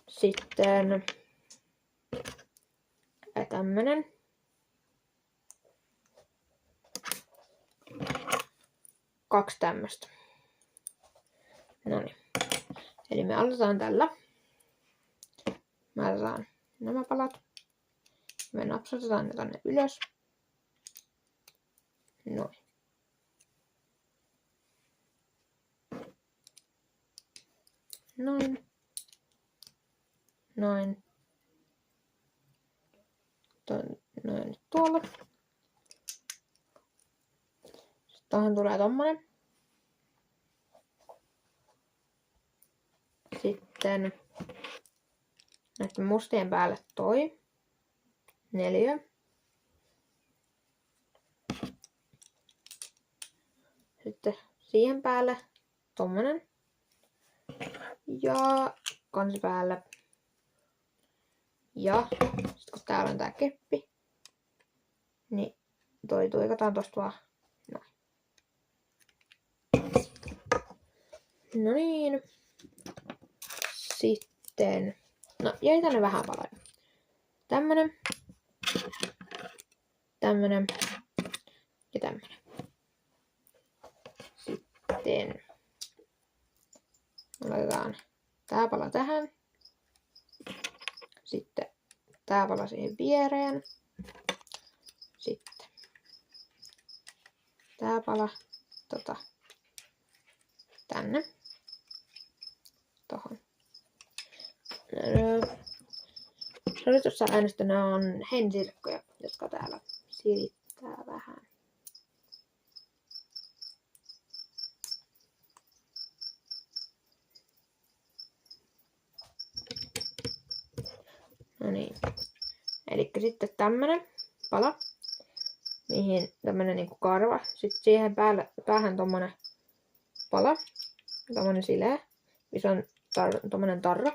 Sitten tämmönen. Kaksi tämmöstä. Noniin. Eli me aloitetaan tällä. Me otetaan nämä palat. Me napsautetaan ne tänne ylös. Noin. Noin. Noin. Noin tuolla. Sitten tuohon tulee tommonen. Sitten näiden mustien päälle toi 4. Sitten siihen päälle tommonen. Ja kansi päälle. Ja sit kun täällä on tää keppi, niin toi tuikataan tosta vaan. Noin. No niin. Sitten, no jäi tänne vähän paloja. Tämmönen. Tämmönen. Ja tämmönen. Sitten laitetaan tää pala tähän. Sitten tää pala siihen viereen. Sitten tää pala tänne. Tohon. Se oli tuossa äänestä, ne on heinäsirkkoja, jotka täällä silittää vähän. No niin. Elikkä sitten tämmönen pala, mihin tämmönen niinku karva. Sitten siihen päähän tommonen pala, tommonen sileä, missä on tommonen tarra.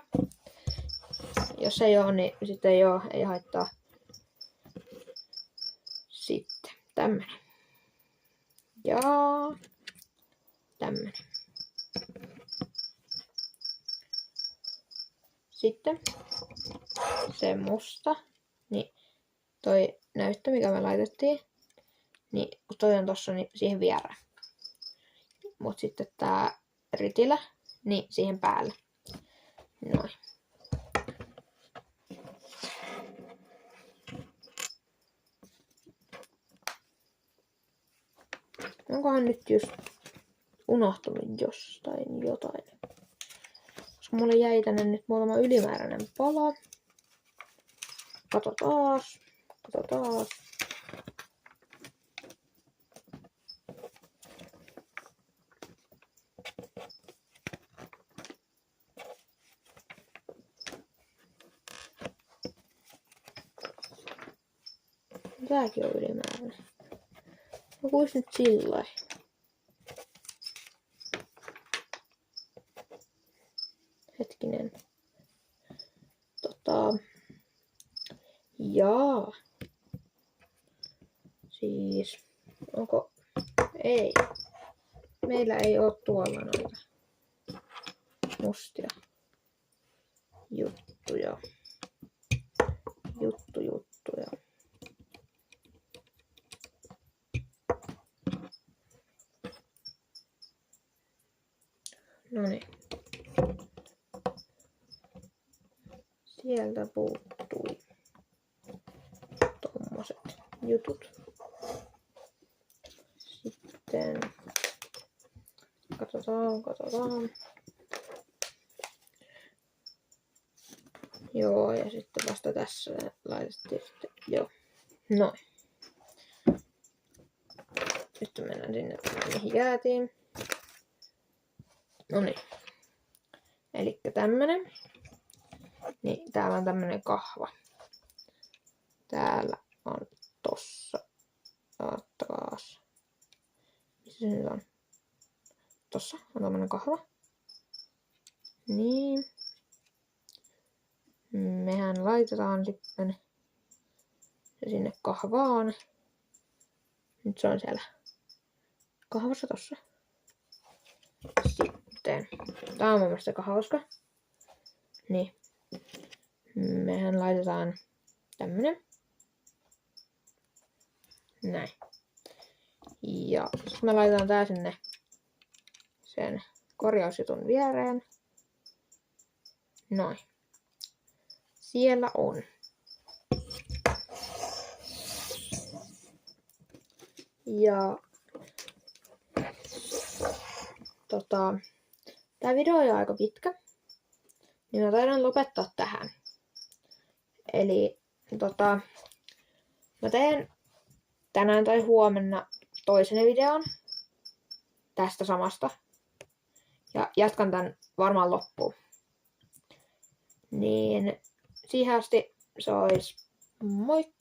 Jos ei oo, niin sitten ei oo, ei haittaa. Sitten tämmönen. Ja tämmönen. Sitten se musta, niin toi näyttö, mikä me laitettiin, niin kun toi on tossa, niin siihen vierään. Mut sitten tää ritilä, niin siihen päälle. Noin. Onkohan nyt just unohtunut jostain jotain? Koska mulle jäi tänne nyt muutama ylimääräinen pala. Kato taas. Tääkin on ylimääräinen. No kuis nyt sillai? Hetkinen. Jaa. Siis, onko? Ei. Meillä ei oo tuolla noita mustia juttuja. Juttuja. Noniin. Sieltä puuttui tommoset jutut. Sitten katsotaan. Joo, ja sitten vasta tässä laitettiin sitten, joo. Noin. Nyt mennään sinne, mihin jäätiin. Noniin. Elikkä tämmönen. Niin, täällä on tämmönen kahva. Täällä on tossa. Ottakaas. Missä se nyt on? Tossa on tämmönen kahva. Niin. Mehän laitetaan sitten se sinne kahvaan. Nyt se on siellä kahvassa tossa. Sitten. Tää on mun mielestä kahvauska. Niin. mehän laitetaan tämmönen. Näin. Ja sitten me laitetaan tää sinne sen korjausjutun viereen. Noin. Siellä on. Ja tää video on jo aika pitkä. Niin mä taidan lopettaa tähän. Eli mä teen tänään tai huomenna toisen videon tästä samasta. Ja jatkan tän varmaan loppuun. Niin siihen asti se olisi moi!